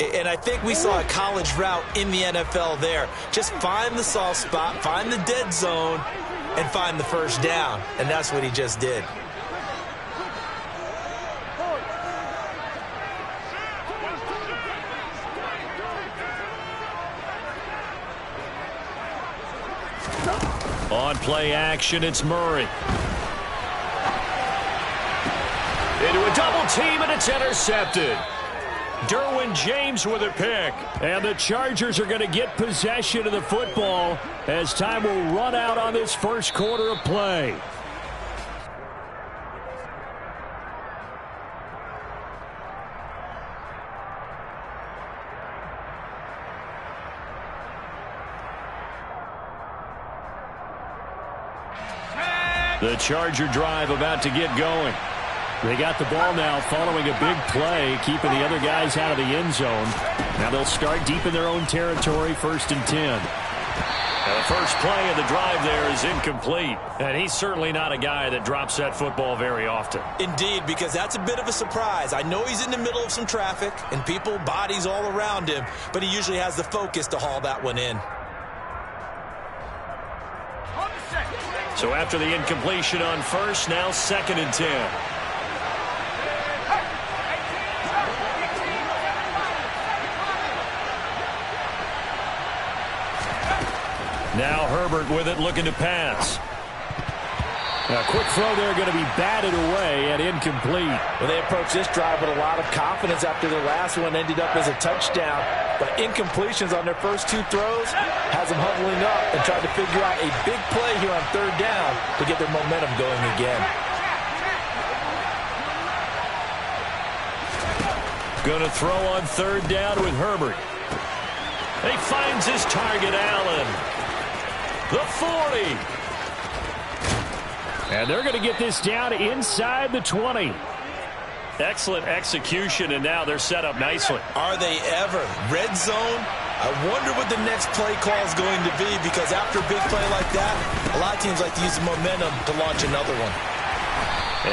And I think we saw a college route in the NFL there. Just find the soft spot, find the dead zone, and find the first down. And that's what he just did. On play action, it's Murray. Into a double team, and it's intercepted. Derwin James with a pick. And the Chargers are going to get possession of the football as time will run out on this first quarter of play. The Charger drive about to get going. They got the ball now following a big play, keeping the other guys out of the end zone. Now they'll start deep in their own territory, 1st and 10. The first play of the drive there is incomplete. And he's certainly not a guy that drops that football very often. Indeed, because that's a bit of a surprise. I know he's in the middle of some traffic and people, bodies all around him, but he usually has the focus to haul that one in. So after the incompletion on first, now 2nd and 10. Now Herbert with it, looking to pass. A quick throw there, going to be batted away and incomplete. Well, they approached this drive with a lot of confidence after the last one ended up as a touchdown. But incompletions on their first 2 throws has them huddling up and trying to figure out a big play here on 3rd down to get their momentum going again. Going to throw on 3rd down with Herbert. He finds his target, Allen. The 40. And they're going to get this down inside the 20. Excellent execution, and now they're set up nicely. Are they ever? Red zone? I wonder what the next play call is going to be, because after a big play like that, a lot of teams like to use the momentum to launch another one.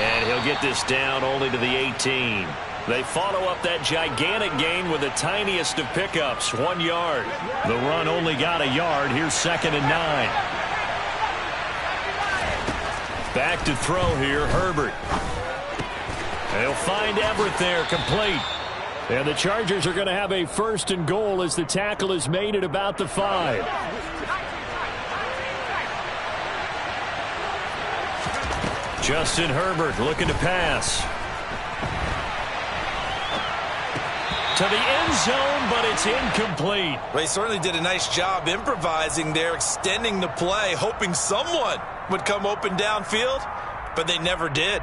And he'll get this down only to the 18. They follow up that gigantic gain with the tiniest of pickups, 1 yard. The run only got a yard. Here's 2nd and 9. Back to throw here, Herbert. They'll find Everett there, complete. And the Chargers are going to have a 1st and goal as the tackle is made at about the 5. Justin Herbert looking to pass. To the end zone, but it's incomplete. Well, he certainly did a nice job improvising there, extending the play, hoping someone would come open downfield, but they never did.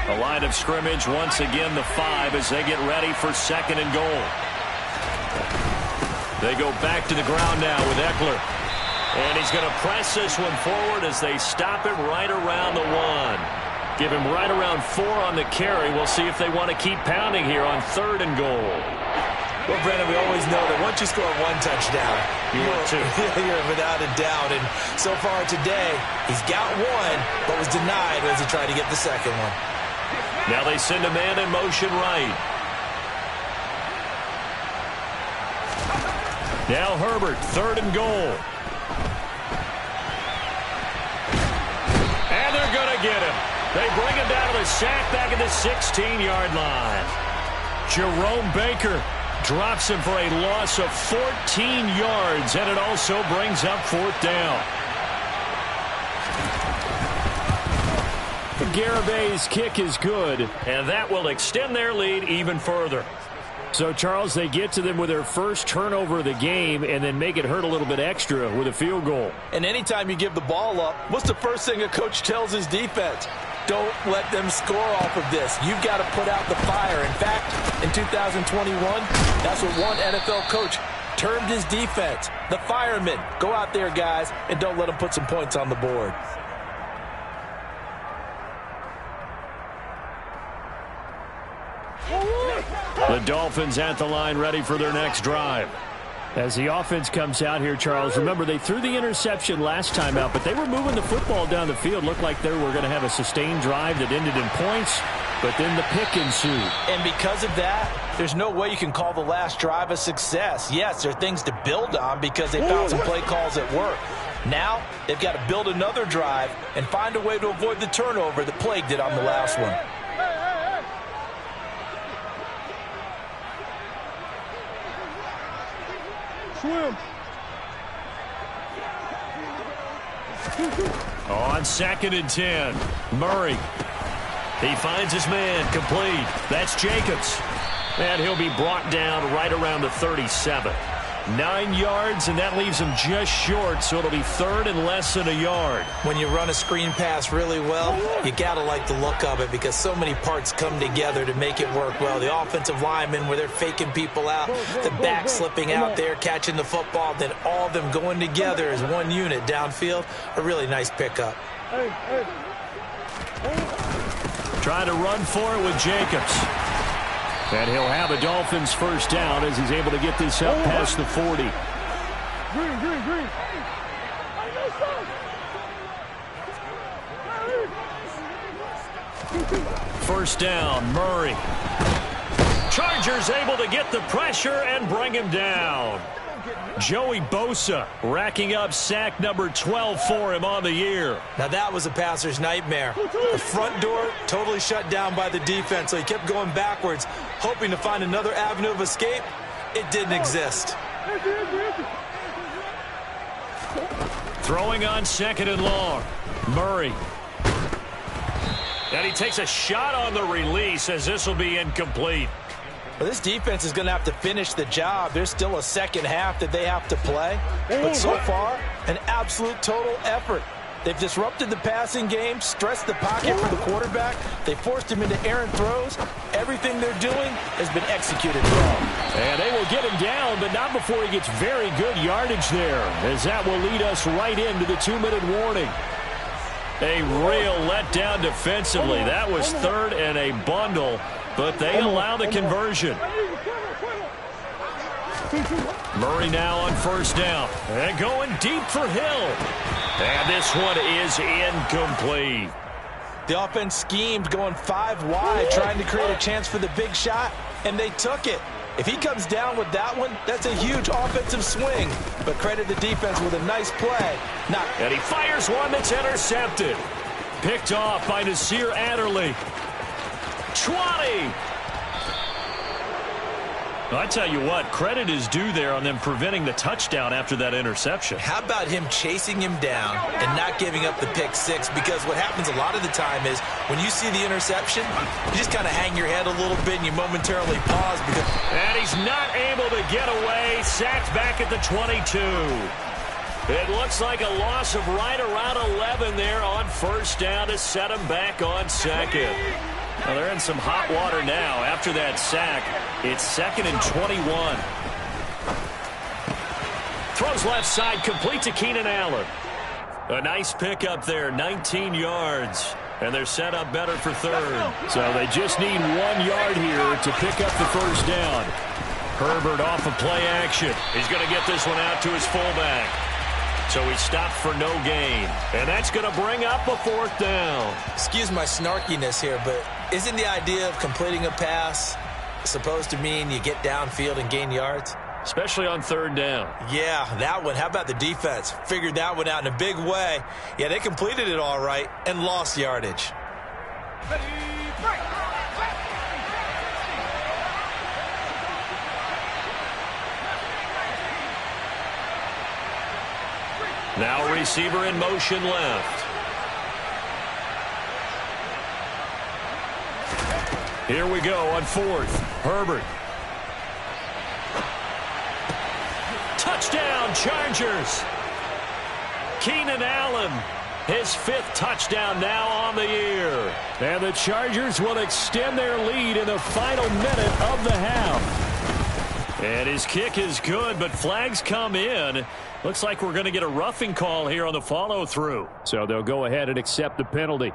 A line of scrimmage, once again the 5 as they get ready for 2nd and goal. They go back to the ground now with Eckler. And he's going to press this one forward as they stop it right around the 1. Give him right around 4 on the carry. We'll see if they want to keep pounding here on 3rd and goal. Well, Brandon, we always know that once you score 1 touchdown, you're without a doubt. And so far today, he's got 1, but was denied as he tried to get the 2nd one. Now they send a man in motion right. Now Herbert, 3rd and goal. And they're going to get him. They bring him down to the sack back at the 16-yard line. Jerome Baker drops him for a loss of 14 yards, and it also brings up 4th down. Garabay's kick is good, and that will extend their lead even further. So, Charles, they get to them with their first turnover of the game and then make it hurt a little bit extra with a field goal. And anytime you give the ball up, what's the first thing a coach tells his defense? Don't let them score off of this. You've got to put out the fire. In fact, in 2021, that's what one NFL coach termed his defense. The firemen. Go out there, guys, and don't let them put some points on the board. The Dolphins at the line ready for their next drive. As the offense comes out here, Charles, remember they threw the interception last time out, but they were moving the football down the field. Looked like they were going to have a sustained drive that ended in points, but then the pick ensued. And because of that, there's no way you can call the last drive a success. Yes, there are things to build on because they found some play calls that work. Now they've got to build another drive and find a way to avoid the turnover that plagued it on the last one. Swim. On 2nd and 10, Murray. He finds his man, complete. That's Jacobs. And he'll be brought down right around the 37. 9 yards, and that leaves him just short, so it'll be 3rd and less than a yard. When you run a screen pass really well, you got to like the look of it because so many parts come together to make it work well. The offensive linemen, where they're faking people out, the back slipping out there, catching the football, then all of them going together as one unit downfield. A really nice pickup. Trying to run for it with Jacobs. And he'll have a Dolphins first down as he's able to get this up past the 40. Green. First down, Murray. Chargers able to get the pressure and bring him down. Joey Bosa racking up sack number 12 for him on the year. Now that was a passer's nightmare. The front door totally shut down by the defense, so he kept going backwards, hoping to find another avenue of escape. It didn't exist. Throwing on 2nd and long. Murray. And he takes a shot on the release as this will be incomplete. Well, this defense is going to have to finish the job. There's still a second half that they have to play. But so far, an absolute total effort. They've disrupted the passing game, stressed the pocket for the quarterback. They forced him into errant throws. Everything they're doing has been executed well. And they will get him down, but not before he gets very good yardage there, as that will lead us right into the 2-minute warning. A real letdown defensively. That was 3rd and a bundle. But they allow the conversion. Murray now on first down. And going deep for Hill. And this one is incomplete. The offense schemed going 5 wide, trying to create a chance for the big shot, and they took it. If he comes down with that one, that's a huge offensive swing. But credit the defense with a nice play. And he fires one that's intercepted. Picked off by Nasir Adderley. 20. I tell you what, credit is due there on them preventing the touchdown after that interception. How about him chasing him down and not giving up the pick six? Because what happens a lot of the time is when you see the interception, you just kind of hang your head a little bit and you momentarily pause. And he's not able to get away. Sacked back at the 22. It looks like a loss of right around 11 there on first down to set him back on second. Well, they're in some hot water now. After that sack, it's 2nd and 21. Throws left side, complete to Keenan Allen. A nice pickup there, 19 yards. And they're set up better for 3rd. So they just need 1 yard here to pick up the first down. Herbert off of play action. He's going to get this one out to his fullback. So he stopped for no gain. And that's going to bring up a 4th down. Excuse my snarkiness here, but isn't the idea of completing a pass supposed to mean you get downfield and gain yards? Especially on 3rd down. Yeah, that one. How about the defense? Figured that one out in a big way. Yeah, they completed it all right and lost yardage. Now receiver in motion left. Here we go on 4th. Herbert. Touchdown, Chargers. Keenan Allen, his 5th touchdown now on the year. And the Chargers will extend their lead in the final minute of the half. And his kick is good, but flags come in. Looks like we're going to get a roughing call here on the follow-through. So they'll go ahead and accept the penalty.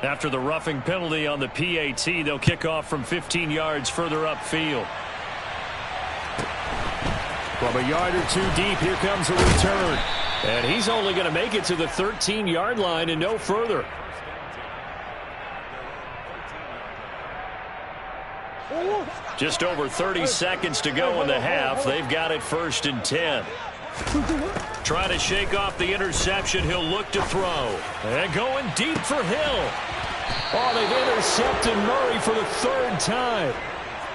After the roughing penalty on the PAT, they'll kick off from 15 yards further upfield. From a yard or two deep, here comes a return. And he's only going to make it to the 13-yard line and no further. Just over 30 seconds to go in the half. They've got it 1st and 10. Trying to shake off the interception. He'll look to throw. And going deep for Hill. Oh, they've intercepted Murray for the 3rd time.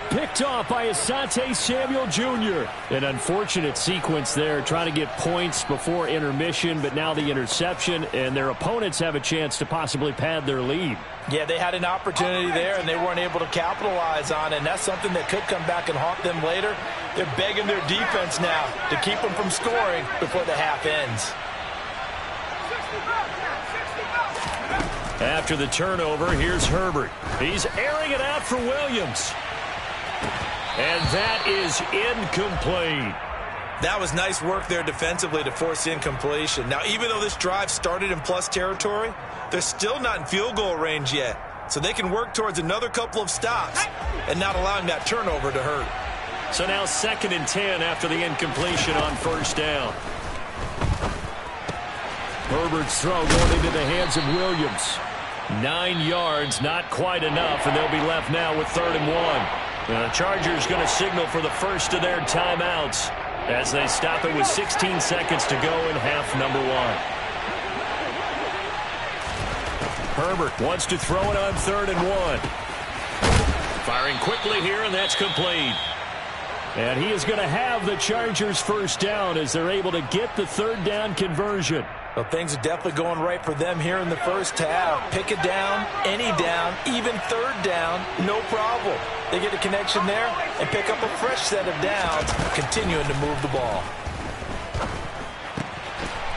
Picked off by Asante Samuel Jr. An unfortunate sequence there, trying to get points before intermission, but now the interception, and their opponents have a chance to possibly pad their lead. Yeah, they had an opportunity there, and they weren't able to capitalize on it, and that's something that could come back and haunt them later. They're begging their defense now to keep them from scoring before the half ends. After the turnover, here's Herbert. He's airing it out for Williams. And that is incomplete. That was nice work there defensively to force incompletion. Now, even though this drive started in plus territory, they're still not in field goal range yet. So they can work towards another couple of stops and not allowing that turnover to hurt. So now 2nd and 10 after the incompletion on 1st down. Herbert's throw going into the hands of Williams. 9 yards, not quite enough, and they'll be left now with 3rd and 1. The Chargers going to signal for the first of their timeouts as they stop it with 16 seconds to go in half number 1. Herbert wants to throw it on 3rd and 1. Firing quickly here, and that's complete. And he is going to have the Chargers' 1st down as they're able to get the 3rd down conversion. Well, things are definitely going right for them here in the first half. Pick a down, any down, even 3rd down, no problem. They get a connection there and pick up a fresh set of downs, continuing to move the ball.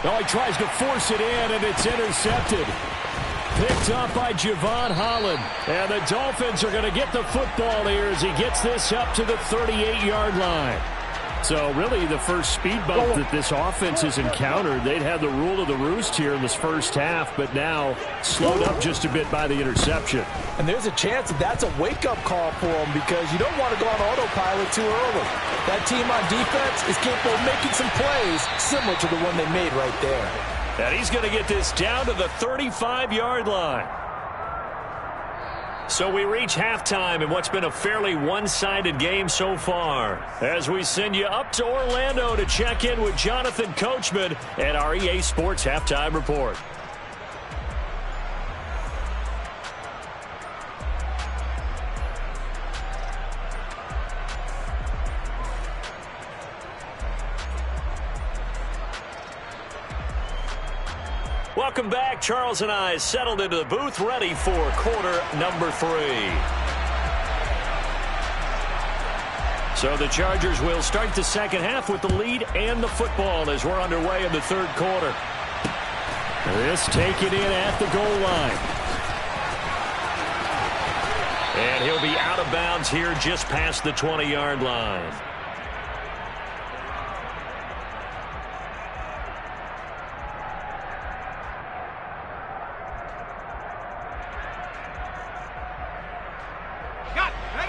Oh, he tries to force it in, and it's intercepted. Picked up by Javon Holland. And the Dolphins are going to get the football here as he gets this up to the 38-yard line. So really the first speed bump that this offense has encountered. They'd had the rule of the roost here in this first half, but now slowed up just a bit by the interception. And there's a chance that that's a wake-up call for them because you don't want to go on autopilot too early. That team on defense is capable of making some plays similar to the one they made right there. And he's going to get this down to the 35-yard line. So we reach halftime in what's been a fairly one-sided game so far. As we send you up to Orlando to check in with Jonathan Coachman at our EA Sports Halftime Report. Welcome back. Charles and I settled into the booth, ready for quarter number 3. So the Chargers will start the second half with the lead and the football as we're underway in the 3rd quarter. This taken in at the goal line. And he'll be out of bounds here just past the 20-yard line.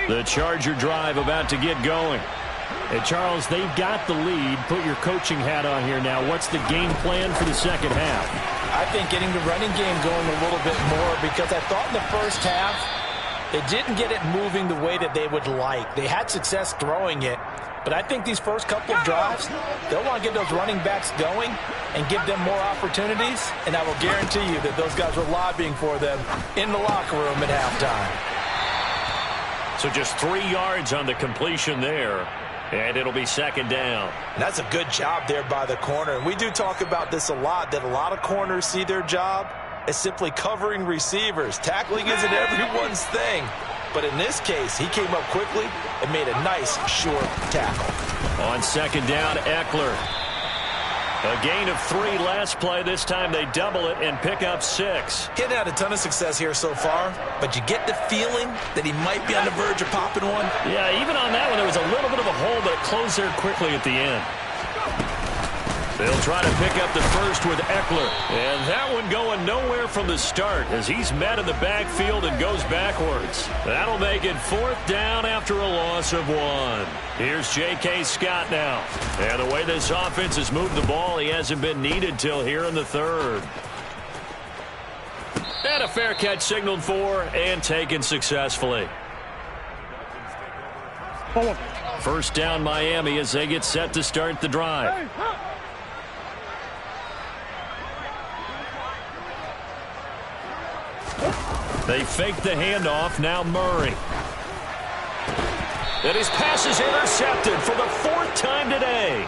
The Charger drive about to get going. And Charles, they've got the lead. Put your coaching hat on here now. What's the game plan for the second half? I think getting the running game going a little bit more because I thought in the first half they didn't get it moving the way that they would like. They had success throwing it, but I think these first couple of drives, they'll want to get those running backs going and give them more opportunities, and I will guarantee you that those guys were lobbying for them in the locker room at halftime. So just 3 yards on the completion there, and it'll be second down. And that's a good job there by the corner. And we do talk about this a lot, that a lot of corners see their job as simply covering receivers. Tackling isn't everyone's thing. But in this case, he came up quickly and made a nice, short tackle. On second down, Eckler. A gain of 3 last play. This time they double it and pick up 6. He hadn't had a ton of success here so far, but you get the feeling that he might be on the verge of popping one. Yeah, even on that one, there was a little bit of a hole, but it closed there quickly at the end. They'll try to pick up the first with Eckler. And that one going nowhere from the start as he's met in the backfield and goes backwards. That'll make it 4th down after a loss of 1. Here's J.K. Scott now. And the way this offense has moved the ball, he hasn't been needed till here in the 3rd. And a fair catch signaled for and taken successfully. 1st down Miami as they get set to start the drive. They fake the handoff. Now Murray. And his pass is intercepted for the 4th time today.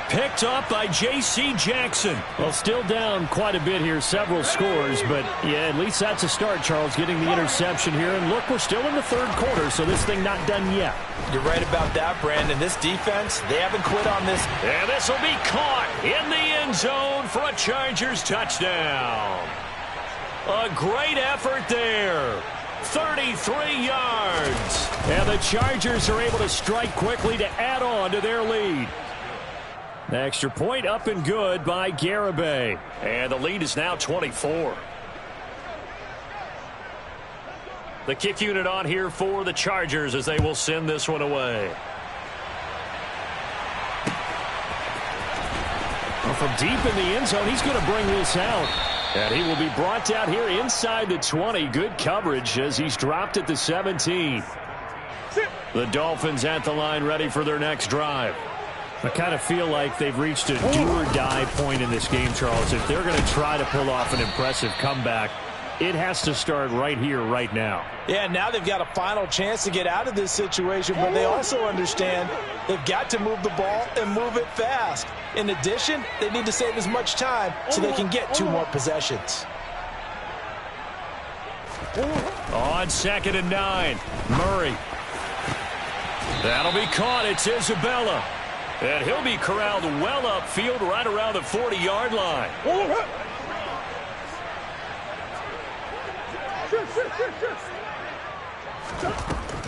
Picked up by J.C. Jackson. Well, still down quite a bit here, several scores, but yeah, at least that's a start, Charles, getting the interception here. And look, we're still in the 3rd quarter, so this thing not done yet. You're right about that, Brandon. This defense, they haven't quit on this. And this will be caught in the end zone for a Chargers touchdown. A great effort there. 33 yards. And the Chargers are able to strike quickly to add on to their lead. The extra point up and good by Garibay. And the lead is now 24. The kick unit on here for the Chargers as they will send this one away. Well, from deep in the end zone, he's going to bring this out. And he will be brought out here inside the 20. Good coverage as he's dropped at the 17. The Dolphins at the line ready for their next drive. I kind of feel like they've reached a do-or-die point in this game, Charles. If they're going to try to pull off an impressive comeback, it has to start right here, right now. Yeah, now they've got a final chance to get out of this situation, but they also understand they've got to move the ball and move it fast. In addition, they need to save as much time so they can get 2 more possessions. On 2nd and 9, Murray. That'll be caught. It's Isabella. And he'll be corralled well upfield right around the 40-yard line.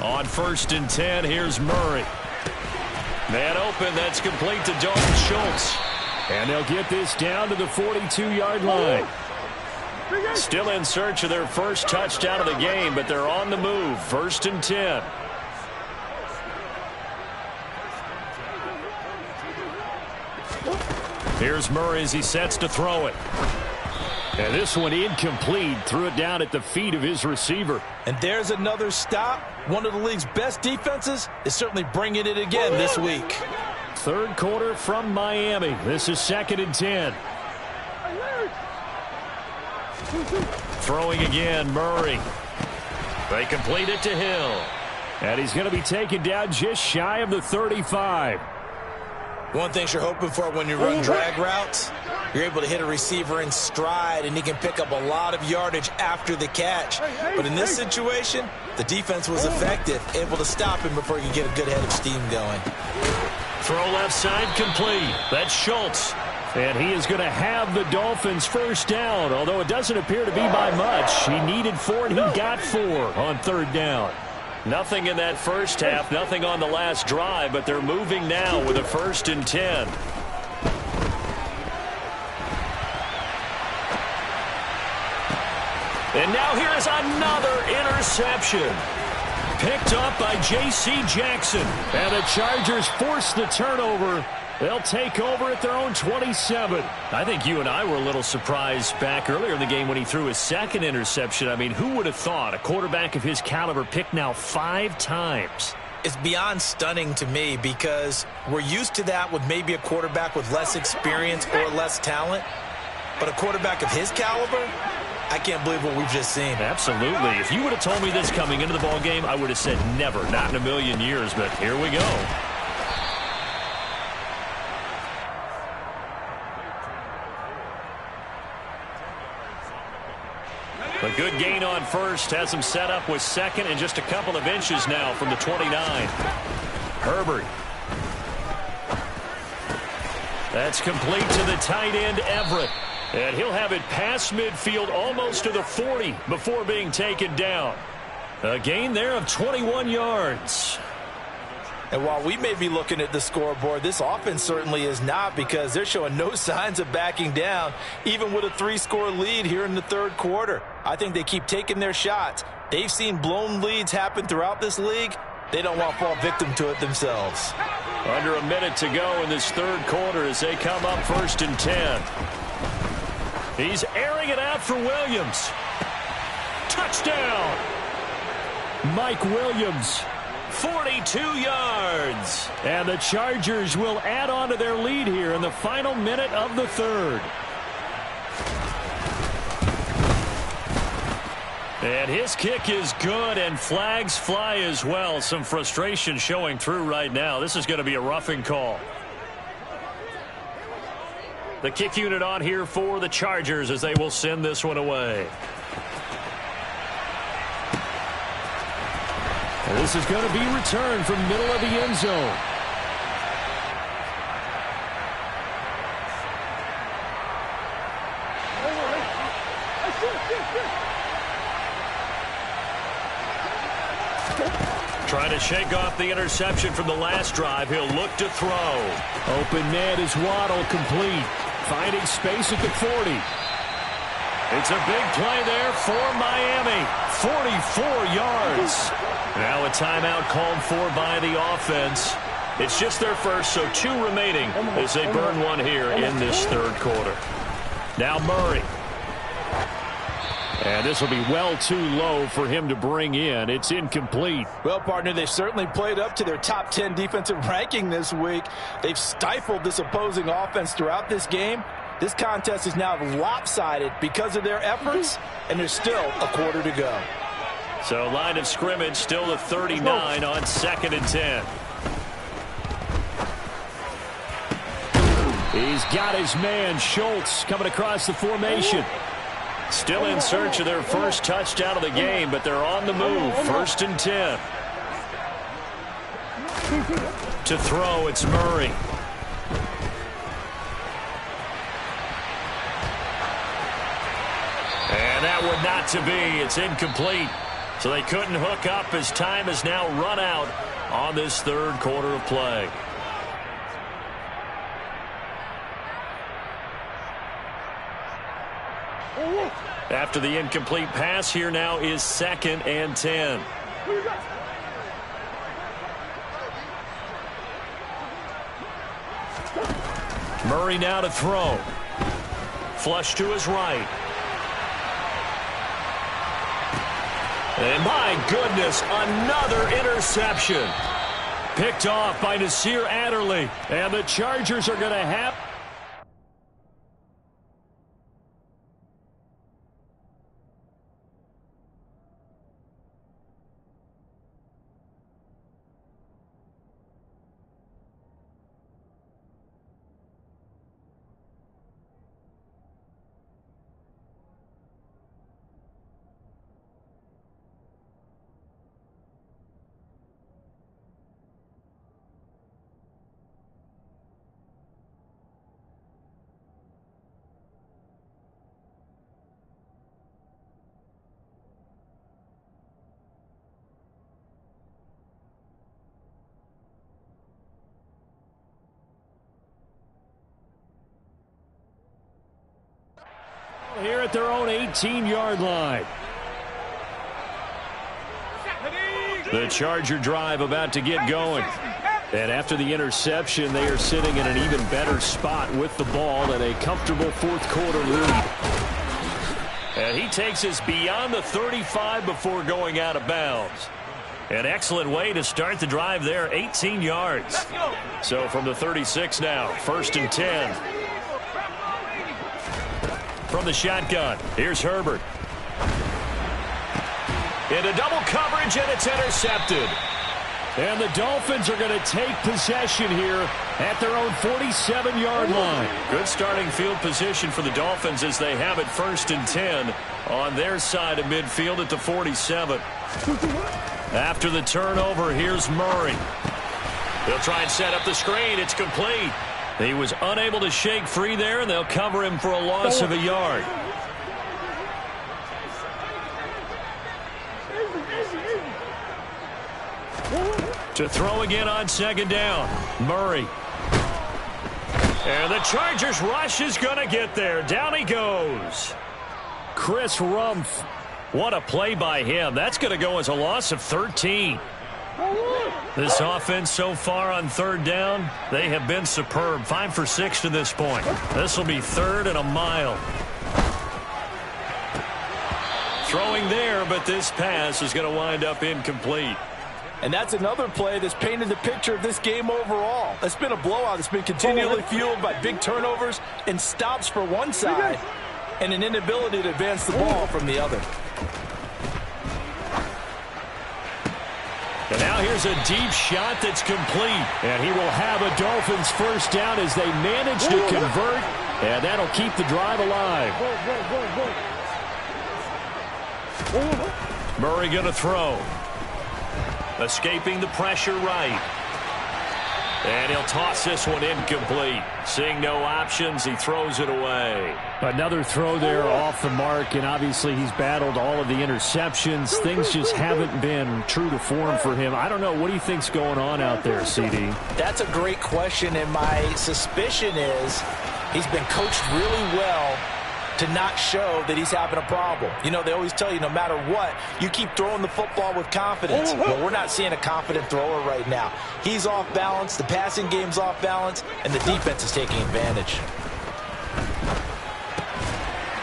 On 1st and 10, here's Murray. Man open, that's complete to Dalton Schultz. And they'll get this down to the 42-yard line. Still in search of their first touchdown of the game, but they're on the move. 1st and 10. Here's Murray as he sets to throw it. And this one incomplete. Threw it down at the feet of his receiver. And there's another stop. One of the league's best defenses is certainly bringing it again this week. 3rd quarter from Miami. This is 2nd and 10. Throwing again, Murray. They complete it to Hill. And he's going to be taken down just shy of the 35. One thing you're hoping for when you run drag routes, you're able to hit a receiver in stride, and he can pick up a lot of yardage after the catch. But in this situation, the defense was effective, able to stop him before he could get a good head of steam going. Throw left side complete. That's Schultz. And he is going to have the Dolphins' 1st down, although it doesn't appear to be by much. He needed 4, and he got 4 on 3rd down. Nothing in that first half, nothing on the last drive, but they're moving now with a 1st and 10. And now here is another interception. Picked up by J.C. Jackson. And the Chargers force the turnover. They'll take over at their own 27. I think you and I were a little surprised back earlier in the game when he threw his 2nd interception. I mean, who would have thought a quarterback of his caliber picked now 5 times? It's beyond stunning to me because we're used to that with maybe a quarterback with less experience or less talent. But a quarterback of his caliber, I can't believe what we've just seen. Absolutely. If you would have told me this coming into the ball game, I would have said never, not in a million years. But here we go. A good gain on 1st has him set up with 2nd and just a couple of inches now from the 29. Herbert. That's complete to the tight end, Everett. And he'll have it past midfield almost to the 40 before being taken down. A gain there of 21 yards. And while we may be looking at the scoreboard, this offense certainly is not, because they're showing no signs of backing down, even with a 3-score lead here in the third quarter. I think they keep taking their shots. They've seen blown leads happen throughout this league. They don't want to fall victim to it themselves. Under a minute to go in this third quarter as they come up 1st and 10. He's airing it out for Williams. Touchdown! Mike Williams. 42 yards. And the Chargers will add on to their lead here in the final minute of the third. And his kick is good, and flags fly as well. Some frustration showing through right now. This is going to be a roughing call. The kick unit on here for the Chargers as they will send this one away. And this is going to be returned from middle of the end zone. Trying to shake off the interception from the last drive. He'll look to throw. Open man is Waddle, complete. Finding space at the 40. It's a big play there for Miami. 44 yards. Now a timeout called for by the offense. It's just their first, so 2 remaining as they burn one here in this third quarter. Now Murray. And this will be well too low for him to bring in. It's incomplete. Well, partner, they've certainly played up to their top 10 defensive ranking this week. They've stifled this opposing offense throughout this game. This contest is now lopsided because of their efforts, and there's still a quarter to go. So line of scrimmage still the 39 on 2nd and 10. He's got his man, Schultz, coming across the formation. Still in search of their first touchdown of the game, but they're on the move. 1st and 10. To throw, it's Murray. And that would not to be. It's incomplete. So they couldn't hook up as time has now run out on this third quarter of play. After the incomplete pass, here now is 2nd and 10. Murray now to throw. Flush to his right. And my goodness, another interception. Picked off by Nasir Adderley. And the Chargers are going to have... here at their own 18-yard line. The Charger drive about to get going. And after the interception, they are sitting in an even better spot with the ball and a comfortable fourth quarter lead. And he takes us beyond the 35 before going out of bounds. An excellent way to start the drive there, 18 yards. So from the 36 now, 1st and 10. From the shotgun, here's Herbert. Into double coverage, and it's intercepted. And the Dolphins are going to take possession here at their own 47-yard line. Good starting field position for the Dolphins as they have it 1st and 10 on their side of midfield at the 47. After the turnover, here's Murray. They'll try and set up the screen. It's complete. He was unable to shake free there, and they'll cover him for a loss of a yard. To throw again on second down. Murray. And the Chargers rush is going to get there. Down he goes. Chris Rumpf. What a play by him. That's going to go as a loss of 13. This offense so far on third down, they have been superb. 5 for 6 to this point. This will be 3rd and a mile. Throwing there, but this pass is going to wind up incomplete. And that's another play that's painted the picture of this game overall. It's been a blowout. It's been continually fueled by big turnovers and stops for one side and an inability to advance the ball from the other. And now here's a deep shot that's complete. And he will have a Dolphins first down as they manage to convert. And that'll keep the drive alive. Murray going to throw. Escaping the pressure right. And he'll toss this one incomplete. Seeing no options, he throws it away. Another throw there off the mark, and obviously he's battled all of the interceptions. Things just haven't been true to form for him. I don't know. What do you think's going on out there, CD? That's a great question, and my suspicion is he's been coached really well to not show that he's having a problem. You know, they always tell you no matter what, you keep throwing the football with confidence. Well, we're not seeing a confident thrower right now. He's off balance, the passing game's off balance, and the defense is taking advantage.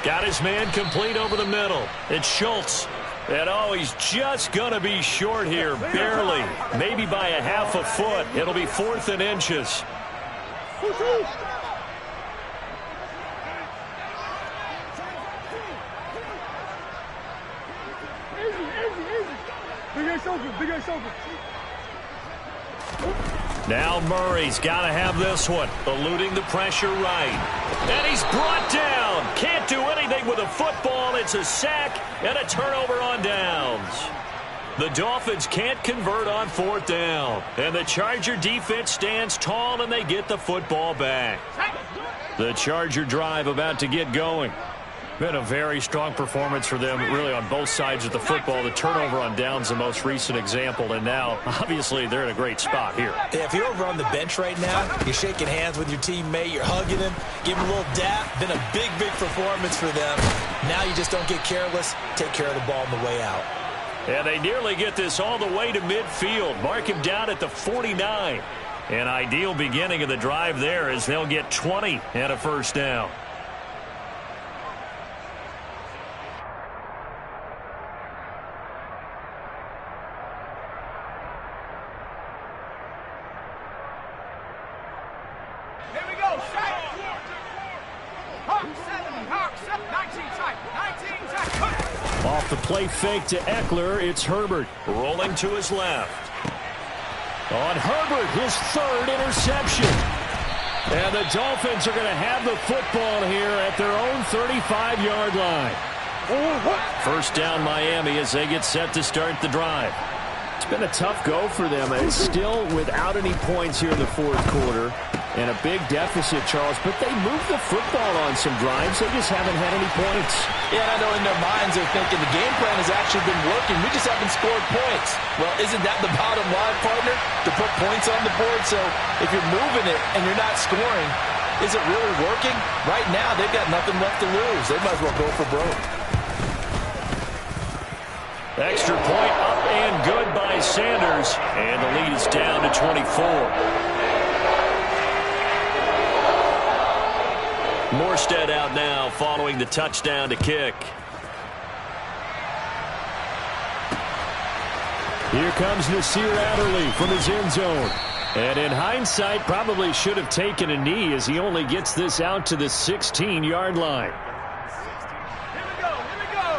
Got his man complete over the middle. It's Schultz. And oh, he's just going to be short here, barely. Maybe by a half a foot. It'll be 4th and inches. Now Murray's got to have this one. Eluding the pressure right. And he's brought down. Can't do anything with a football. It's a sack and a turnover on downs. The Dolphins can't convert on 4th down. And the Charger defense stands tall and they get the football back. The Charger drive about to get going. Been a very strong performance for them, really, on both sides of the football. The turnover on downs, the most recent example, and now, obviously, they're in a great spot here. Yeah, if you're over on the bench right now, you're shaking hands with your teammate, you're hugging him, give him a little dap. Been a big, big performance for them. Now you just don't get careless. Take care of the ball on the way out. And they nearly get this all the way to midfield. Mark him down at the 49. An ideal beginning of the drive there as they'll get 20 and a first down. Off the play fake to Eckler, it's Herbert. Rolling to his left. On Herbert, his 3rd interception. And the Dolphins are going to have the football here at their own 35-yard line. First down Miami as they get set to start the drive. It's been a tough go for them. It's still without any points here in the 4th quarter. And a big deficit, Charles. But they moved the football on some drives. They just haven't had any points. Yeah, I know in their minds they're thinking the game plan has actually been working. We just haven't scored points. Well, isn't that the bottom line, partner? To put points on the board. So if you're moving it and you're not scoring, is it really working? Right now, they've got nothing left to lose. They might as well go for broke. Extra point up and good by Sanders. And the lead is down to 24. Morstead out now following the touchdown to kick. Here comes Nasir Adderley from his end zone. And in hindsight, probably should have taken a knee as he only gets this out to the 16-yard line.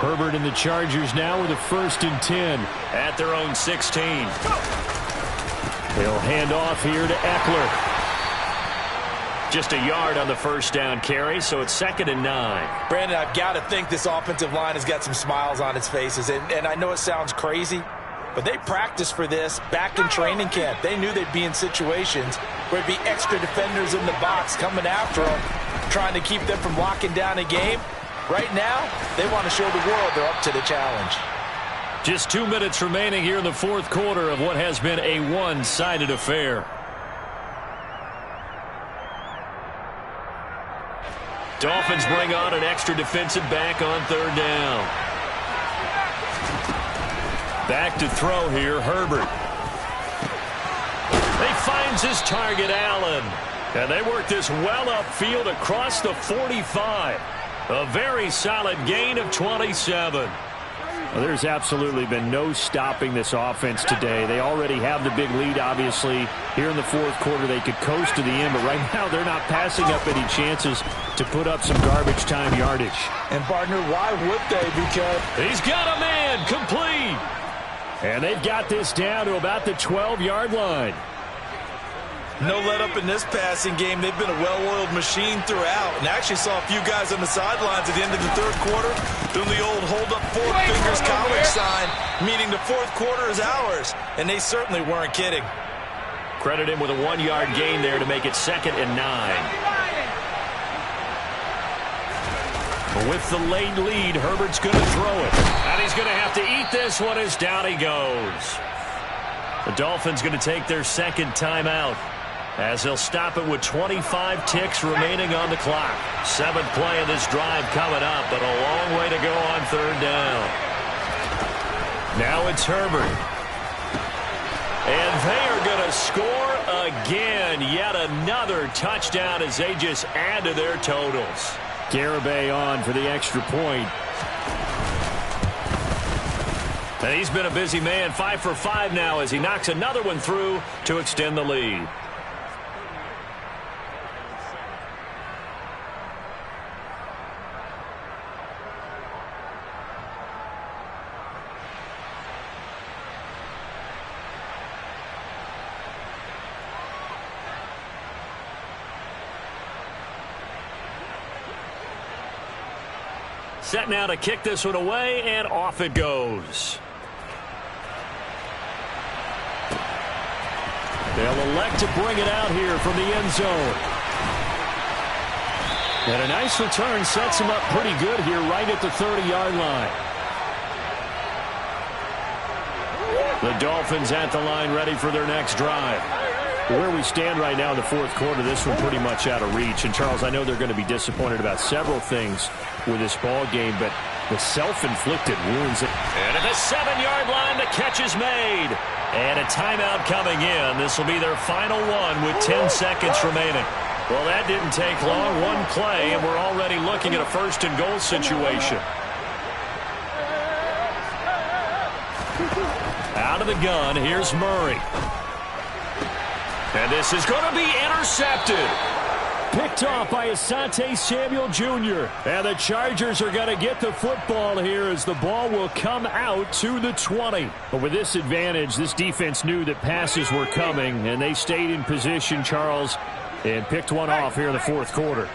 Herbert and the Chargers now with a 1st and 10. At their own 16. They'll hand off here to Eckler. Just a yard on the first down carry, so it's 2nd and 9. Brandon, I've got to think this offensive line has got some smiles on its faces. And I know it sounds crazy, but they practiced for this back in training camp. They knew they'd be in situations where it'd be extra defenders in the box coming after them, trying to keep them from locking down a game. Right now, they want to show the world they're up to the challenge. Just 2 minutes remaining here in the fourth quarter of what has been a one-sided affair. Dolphins bring on an extra defensive back on third down. Back to throw here, Herbert. He finds his target, Allen. And they work this well upfield across the 45. A very solid gain of 27. Well, there's absolutely been no stopping this offense today. They already have the big lead, obviously. Here in the fourth quarter, they could coast to the end, but right now they're not passing up any chances to put up some garbage time yardage. And, partner, why would they? Because he's got a man complete. And they've got this down to about the 12-yard line. No let up in this passing game. They've been a well-oiled machine throughout. And I actually saw a few guys on the sidelines at the end of the third quarter doing the old hold up four fingers college sign, meaning the fourth quarter is ours. And they certainly weren't kidding. Credit him with a 1-yard gain there to make it 2nd and 9. With the late lead, Herbert's going to throw it. And he's going to have to eat this one as down he goes. The Dolphins going to take their second timeout, as they'll stop it with 25 ticks remaining on the clock. 7th play of this drive coming up, but a long way to go on third down. Now it's Herbert. And they are going to score again. Yet another touchdown as they just add to their totals. Garibay on for the extra point. And he's been a busy man, 5 for 5 now as he knocks another one through to extend the lead. Set now to kick this one away, and off it goes. They'll elect to bring it out here from the end zone. And a nice return sets him up pretty good here right at the 30-yard line. The Dolphins at the line ready for their next drive. Where we stand right now in the fourth quarter, this one pretty much out of reach. And, Charles, I know they're going to be disappointed about several things with this ball game, but the self-inflicted wounds. And at the 7-yard line, the catch is made. And a timeout coming in. This will be their final one with 10 seconds remaining. Well, that didn't take long. One play, and we're already looking at a first-and-goal situation. Out of the gun, here's Murray. And this is going to be intercepted. Picked off by Asante Samuel Jr. And the Chargers are going to get the football here as the ball will come out to the 20. But with this advantage, this defense knew that passes were coming, and they stayed in position, Charles, and picked one off here in the fourth quarter.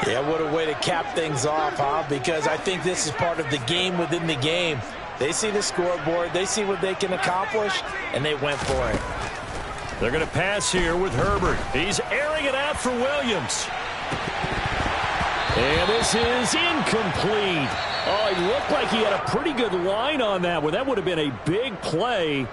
Yeah, what a way to cap things off, huh? Because I think this is part of the game within the game. They see the scoreboard, they see what they can accomplish, and they went for it. They're going to pass here with Herbert. He's airing it out for Williams. And this is incomplete. Oh, it looked like he had a pretty good line on that one. That would have been a big play